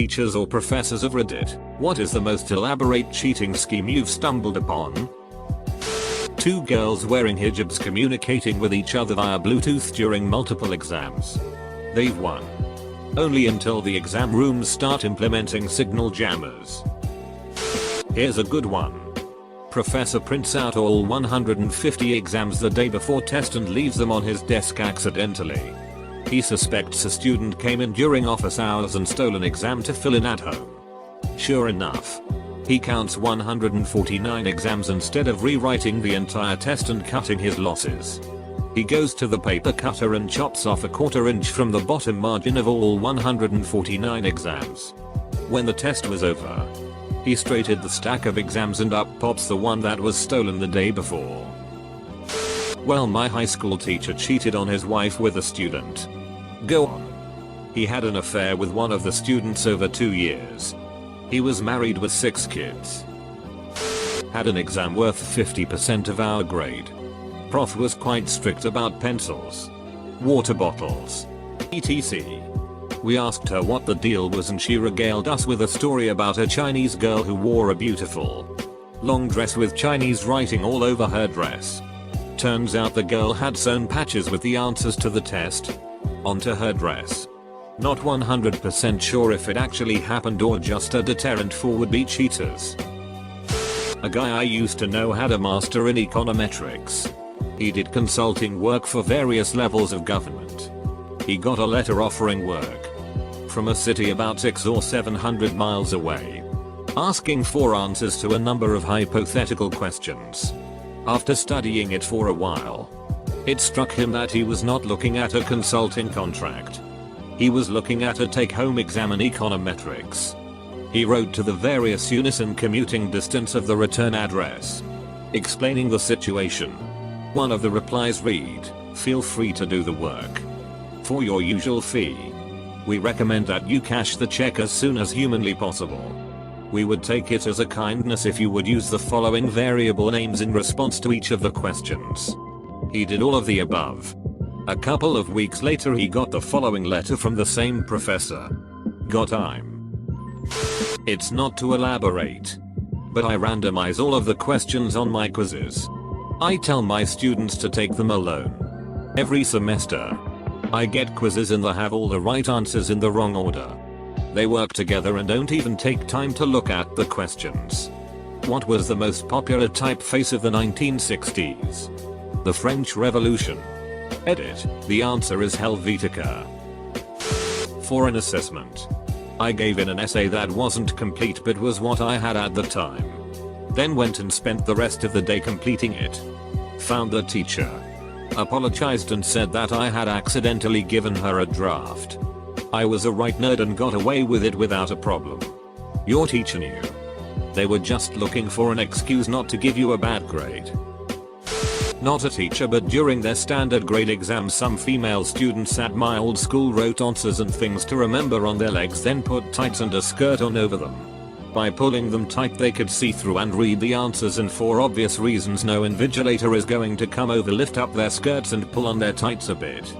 teachers or professors of Reddit, what is the most elaborate cheating scheme you've stumbled upon? 2 girls wearing hijabs communicating with each other via Bluetooth during multiple exams. They've won. Only until the exam rooms start implementing signal jammers. Here's a good one. Professor prints out all 150 exams the day before test and leaves them on his desk accidentally. He suspects a student came in during office hours and stole an exam to fill in at home. Sure enough, he counts 149 exams instead of rewriting the entire test and cutting his losses. He goes to the paper cutter and chops off a 1/4 inch from the bottom margin of all 149 exams. When the test was over, he straightened the stack of exams and up pops the one that was stolen the day before. Well, my high school teacher cheated on his wife with a student. Go on. He had an affair with one of the students over 2 years. He was married with 6 kids. Had an exam worth 50% of our grade. Prof was quite strict about pencils, water bottles, etc. We asked her what the deal was and she regaled us with a story about a Chinese girl who wore a beautiful long dress with Chinese writing all over her dress. Turns out the girl had sewn patches with the answers to the test onto her dress. Not 100% sure if it actually happened or just a deterrent for would-be cheaters. A guy I used to know had a master in econometrics. He did consulting work for various levels of government. He got a letter offering work from a city about 600 or 700 miles away, asking for answers to a number of hypothetical questions. After studying it for a while, it struck him that he was not looking at a consulting contract. He was looking at a take-home exam in econometrics. He wrote to the various units and commuting distance of the return address, explaining the situation. One of the replies read, "Feel free to do the work for your usual fee. We recommend that you cash the check as soon as humanly possible. We would take it as a kindness if you would use the following variable names in response to each of the questions." He did all of the above. A couple of weeks later he got the following letter from the same professor. Got time. It's not to elaborate, but I randomize all of the questions on my quizzes. I tell my students to take them alone. Every semester, I get quizzes and they have all the right answers in the wrong order. They work together and don't even take time to look at the questions. What was the most popular typeface of the 1960s? The French Revolution. Edit. The answer is Helvetica. For an assessment, I gave in an essay that wasn't complete but was what I had at the time. Then went and spent the rest of the day completing it. Found the teacher. Apologized and said that I had accidentally given her a draft. I was a right nerd and got away with it without a problem. Your teacher knew. They were just looking for an excuse not to give you a bad grade. Not a teacher, but during their standard grade exams some female students at my old school wrote answers and things to remember on their legs, then put tights and a skirt on over them. By pulling them tight they could see through and read the answers, and for obvious reasons no invigilator is going to come over, lift up their skirts and pull on their tights a bit.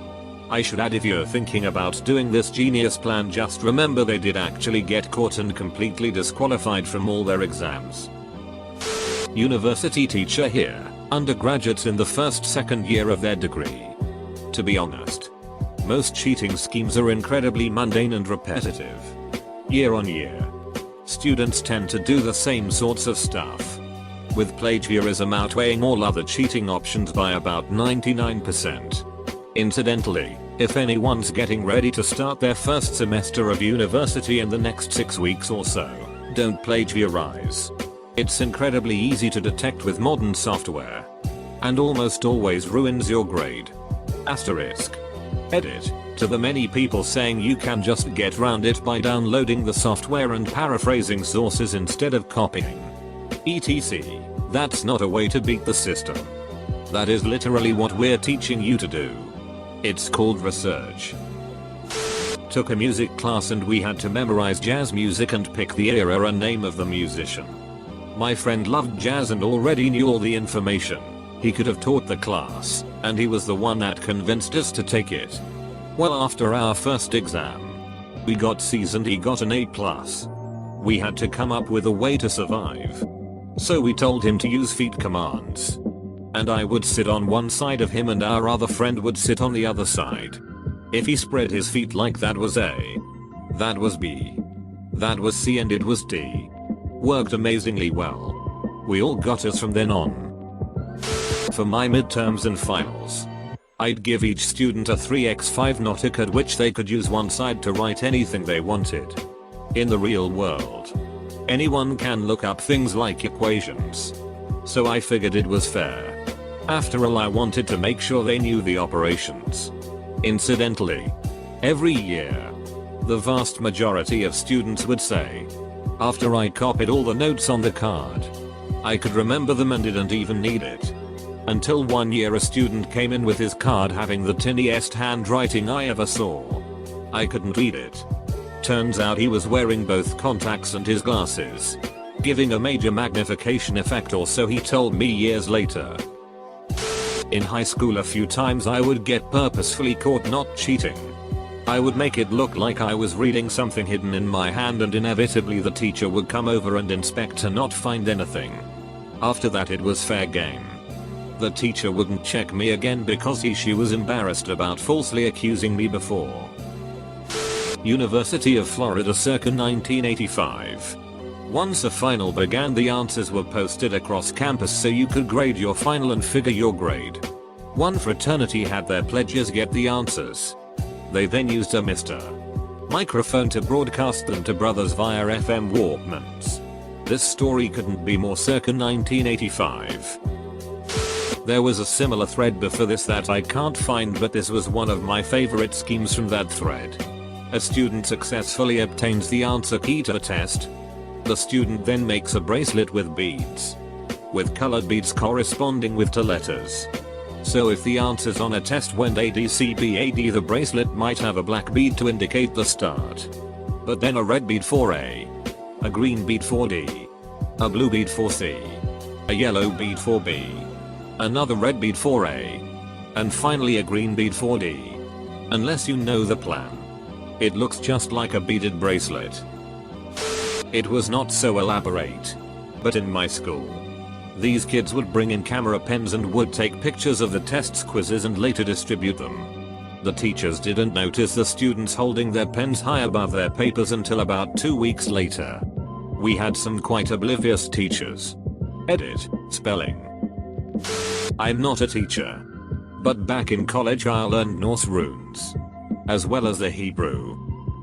I should add, if you're thinking about doing this genius plan, just remember they did actually get caught and completely disqualified from all their exams. University teacher here. Undergraduates in the 1st-2nd year of their degree. To be honest, most cheating schemes are incredibly mundane and repetitive. Year on year, students tend to do the same sorts of stuff, with plagiarism outweighing all other cheating options by about 99%. Incidentally, if anyone's getting ready to start their first semester of university in the next 6 weeks or so, don't plagiarize. It's incredibly easy to detect with modern software, and almost always ruins your grade. Asterisk. Edit. To the many people saying you can just get around it by downloading the software and paraphrasing sources instead of copying, etc. That's not a way to beat the system. That is literally what we're teaching you to do. It's called research. Took a music class and we had to memorize jazz music and pick the era and name of the musician. My friend loved jazz and already knew all the information. He could have taught the class, and he was the one that convinced us to take it. Well, after our first exam, We got C's and he got an A+. We had to come up with a way to survive. So we told him to use feet commands. And I would sit on one side of him and our other friend would sit on the other side. If he spread his feet like that was A. That was B. That was C and it was D. Worked amazingly well. We all got A's from then on. For my midterms and finals, I'd give each student a 3x5 notebook at which they could use one side to write anything they wanted. In the real world, anyone can look up things like equations. So I figured it was fair. After all, I wanted to make sure they knew the operations. Incidentally, every year, the vast majority of students would say, after I copied all the notes on the card, I could remember them and didn't even need it. Until one year a student came in with his card having the tiniest handwriting I ever saw. I couldn't read it. Turns out he was wearing both contacts and his glasses, giving a major magnification effect, or so he told me years later. In high school a few times I would get purposefully caught not cheating. I would make it look like I was reading something hidden in my hand and inevitably the teacher would come over and inspect to not find anything. After that it was fair game. The teacher wouldn't check me again because she was embarrassed about falsely accusing me before. University of Florida circa 1985. Once a final began, the answers were posted across campus so you could grade your final and figure your grade. One fraternity had their pledges get the answers. They then used a Mr. microphone to broadcast them to brothers via FM Walkmans. This story couldn't be more circa 1985. There was a similar thread before this that I can't find, but this was one of my favorite schemes from that thread. A student successfully obtains the answer key to a test. The student then makes a bracelet with beads, with colored beads corresponding with to letters. So if the answer's on a test when ADCBAD, the bracelet might have a black bead to indicate the start, but then a red bead for A, a green bead for D, a blue bead for C, a yellow bead for B, another red bead for A, and finally a green bead for D. Unless you know the plan, it looks just like a beaded bracelet. It was not so elaborate. But in my school, these kids would bring in camera pens and would take pictures of the tests, quizzes and later distribute them. The teachers didn't notice the students holding their pens high above their papers until about 2 weeks later. We had some quite oblivious teachers. Edit, spelling. I'm not a teacher. But back in college I learned Norse runes, as well as the Hebrew,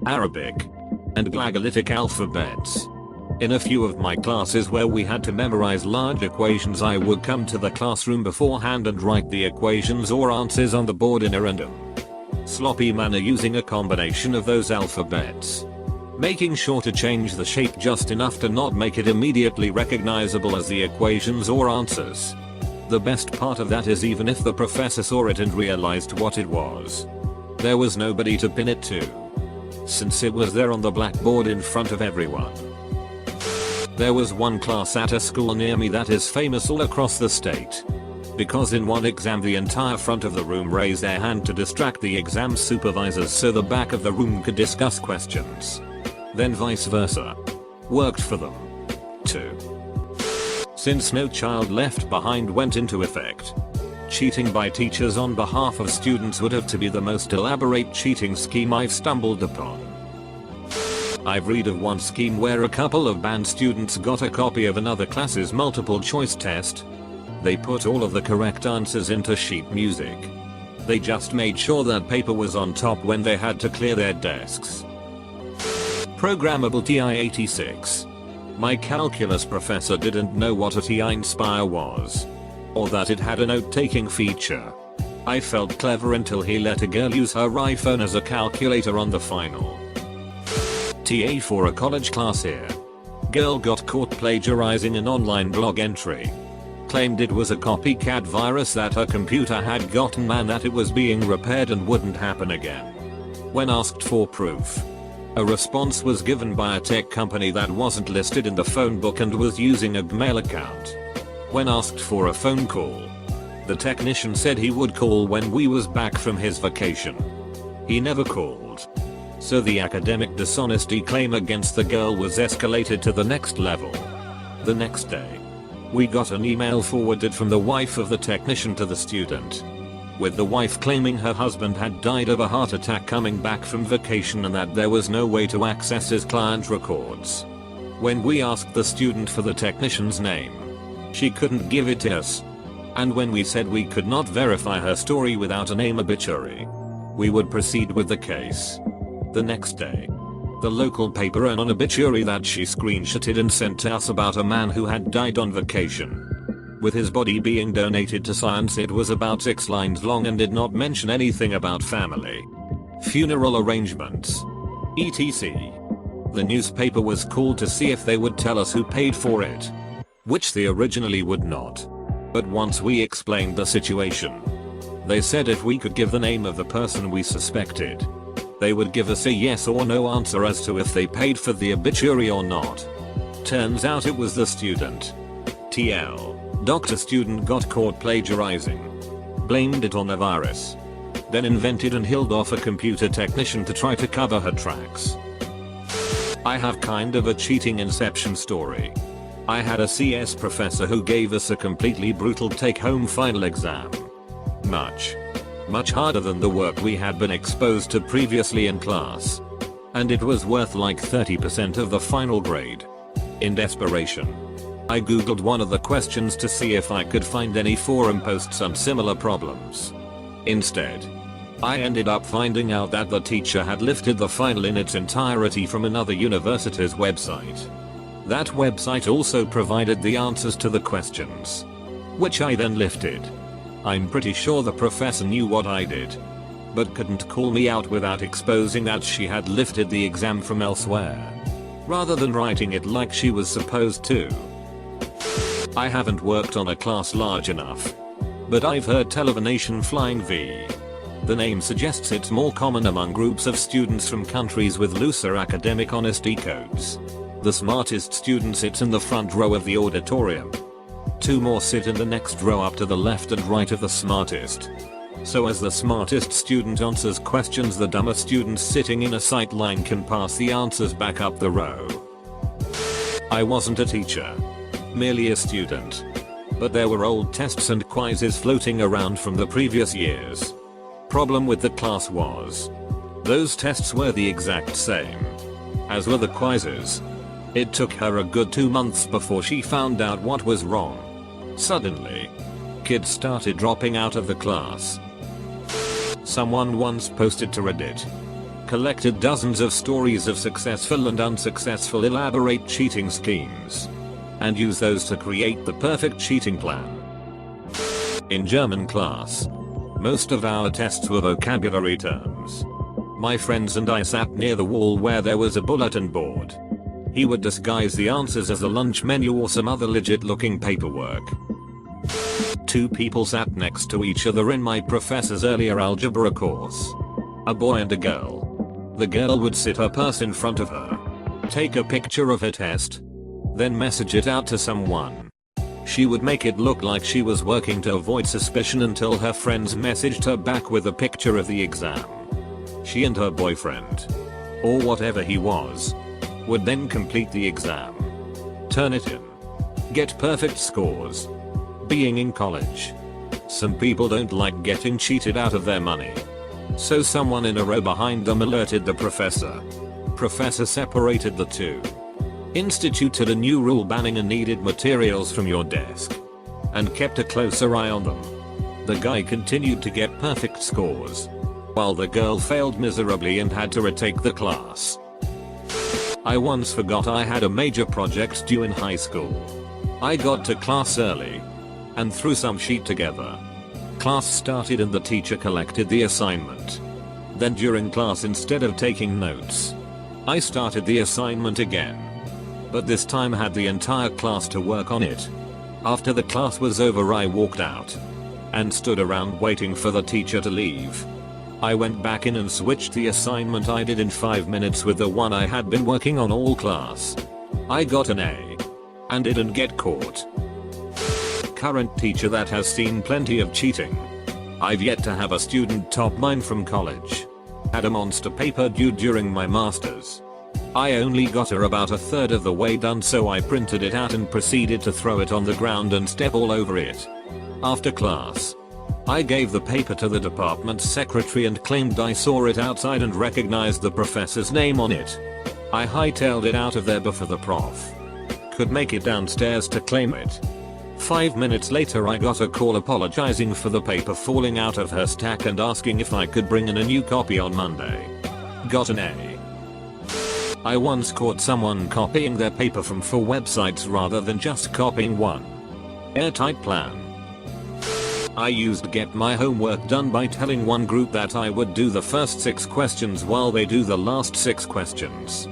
Arabic, and Glagolitic alphabets. In a few of my classes where we had to memorize large equations, I would come to the classroom beforehand and write the equations or answers on the board in a random, sloppy manner using a combination of those alphabets, making sure to change the shape just enough to not make it immediately recognizable as the equations or answers. The best part of that is even if the professor saw it and realized what it was, there was nobody to pin it to, since it was there on the blackboard in front of everyone. There was one class at a school near me that is famous all across the state, because in one exam the entire front of the room raised their hand to distract the exam supervisors so the back of the room could discuss questions. Then vice versa. Worked for them, too. Since No Child Left Behind went into effect, cheating by teachers on behalf of students would have to be the most elaborate cheating scheme I've stumbled upon. I've read of one scheme where a couple of band students got a copy of another class's multiple choice test. They put all of the correct answers into sheet music. They just made sure that paper was on top when they had to clear their desks. Programmable TI-86. My calculus professor didn't know what a TI-Inspire was, or that it had a note-taking feature. I felt clever until he let a girl use her iPhone as a calculator on the final. TA for a college class here. Girl got caught plagiarizing an online blog entry. Claimed it was a copycat virus that her computer had gotten and that it was being repaired and wouldn't happen again. When asked for proof, a response was given by a tech company that wasn't listed in the phone book and was using a Gmail account. When asked for a phone call, the technician said he would call when we was back from his vacation. He never called. So the academic dishonesty claim against the girl was escalated to the next level. The next day, we got an email forwarded from the wife of the technician to the student, with the wife claiming her husband had died of a heart attack coming back from vacation and that there was no way to access his client records. When we asked the student for the technician's name, she couldn't give it to us. And when we said we could not verify her story without a name obituary, we would proceed with the case. The next day, the local paper ran an obituary that she screenshotted and sent to us about a man who had died on vacation, with his body being donated to science. It was about 6 lines long and did not mention anything about family, funeral arrangements, etc. The newspaper was called to see if they would tell us who paid for it, which they originally would not. But once we explained the situation, they said if we could give the name of the person we suspected, they would give us a yes or no answer as to if they paid for the obituary or not. Turns out it was the student. TL. Doctor student got caught plagiarizing. Blamed it on a virus. Then invented and held off a computer technician to try to cover her tracks. I have kind of a cheating inception story. I had a CS professor who gave us a completely brutal take-home final exam. Much harder than the work we had been exposed to previously in class. And it was worth like 30% of the final grade. In desperation, I googled one of the questions to see if I could find any forum posts on similar problems. Instead, I ended up finding out that the teacher had lifted the final in its entirety from another university's website. That website also provided the answers to the questions, which I then lifted. I'm pretty sure the professor knew what I did, but couldn't call me out without exposing that she had lifted the exam from elsewhere, rather than writing it like she was supposed to. I haven't worked on a class large enough, but I've heard tell of a nation flying V. The name suggests it's more common among groups of students from countries with looser academic honesty codes. The smartest student sits in the front row of the auditorium. 2 more sit in the next row up to the left and right of the smartest. So as the smartest student answers questions, the dumber students sitting in a sight line can pass the answers back up the row. I wasn't a teacher, merely a student. But there were old tests and quizzes floating around from the previous years. Problem with the class was, those tests were the exact same, as were the quizzes. It took her a good 2 months before she found out what was wrong. Suddenly, kids started dropping out of the class. Someone once posted to Reddit, collected dozens of stories of successful and unsuccessful elaborate cheating schemes, and used those to create the perfect cheating plan. In German class, most of our tests were vocabulary terms. My friends and I sat near the wall where there was a bulletin board. He would disguise the answers as a lunch menu or some other legit looking paperwork. 2 people sat next to each other in my professor's earlier algebra course. A boy and a girl. The girl would sit her purse in front of her, take a picture of her test, then message it out to someone. She would make it look like she was working to avoid suspicion until her friends messaged her back with a picture of the exam. She and her boyfriend, or whatever he was, would then complete the exam, turn it in, get perfect scores. Being in college, some people don't like getting cheated out of their money. So someone in a row behind them alerted the professor. Professor separated the 2. Instituted a new rule banning unneeded materials from your desk, and kept a closer eye on them. The guy continued to get perfect scores, while the girl failed miserably and had to retake the class. I once forgot I had a major project due in high school. I got to class early and threw some sheet together. Class started and the teacher collected the assignment. Then during class, instead of taking notes, I started the assignment again. But this time had the entire class to work on it. After the class was over, I walked out and stood around waiting for the teacher to leave. I went back in and switched the assignment I did in 5 minutes with the one I had been working on all class. I got an A and didn't get caught. Current teacher that has seen plenty of cheating. I've yet to have a student top mine from college. Had a monster paper due during my masters. I only got her about a third of the way done, so I printed it out and proceeded to throw it on the ground and step all over it. After class, I gave the paper to the department secretary and claimed I saw it outside and recognized the professor's name on it. I hightailed it out of there before the prof could make it downstairs to claim it. 5 minutes later I got a call apologizing for the paper falling out of her stack and asking if I could bring in a new copy on Monday. Got an A. I once caught someone copying their paper from 4 websites rather than just copying one. Airtight plan. I used to get my homework done by telling one group that I would do the first 6 questions while they do the last 6 questions.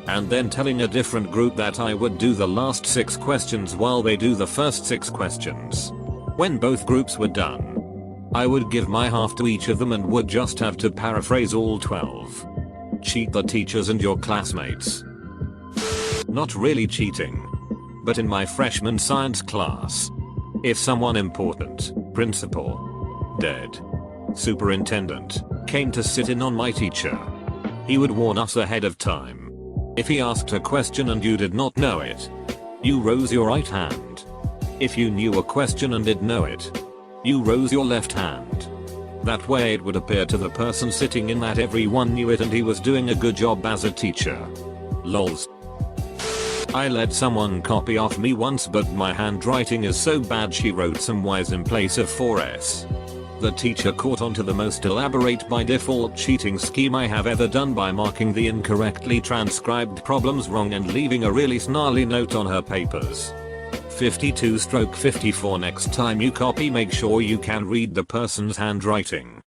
And then telling a different group that I would do the last 6 questions while they do the first 6 questions. When both groups were done, I would give my half to each of them and would just have to paraphrase all 12. Cheat the teachers and your classmates. Not really cheating. But in my freshman science class, if someone important, principal, dead, superintendent, came to sit in on my teacher, he would warn us ahead of time. If he asked a question and you did not know it, you rose your right hand. If you knew a question and did know it, you rose your left hand. That way it would appear to the person sitting in that everyone knew it and he was doing a good job as a teacher. Lols. I let someone copy off me once, but my handwriting is so bad she wrote some Y's in place of 4's. The teacher caught on to the most elaborate by default cheating scheme I have ever done by marking the incorrectly transcribed problems wrong and leaving a really snarly note on her papers. 52/54. Next time you copy, make sure you can read the person's handwriting.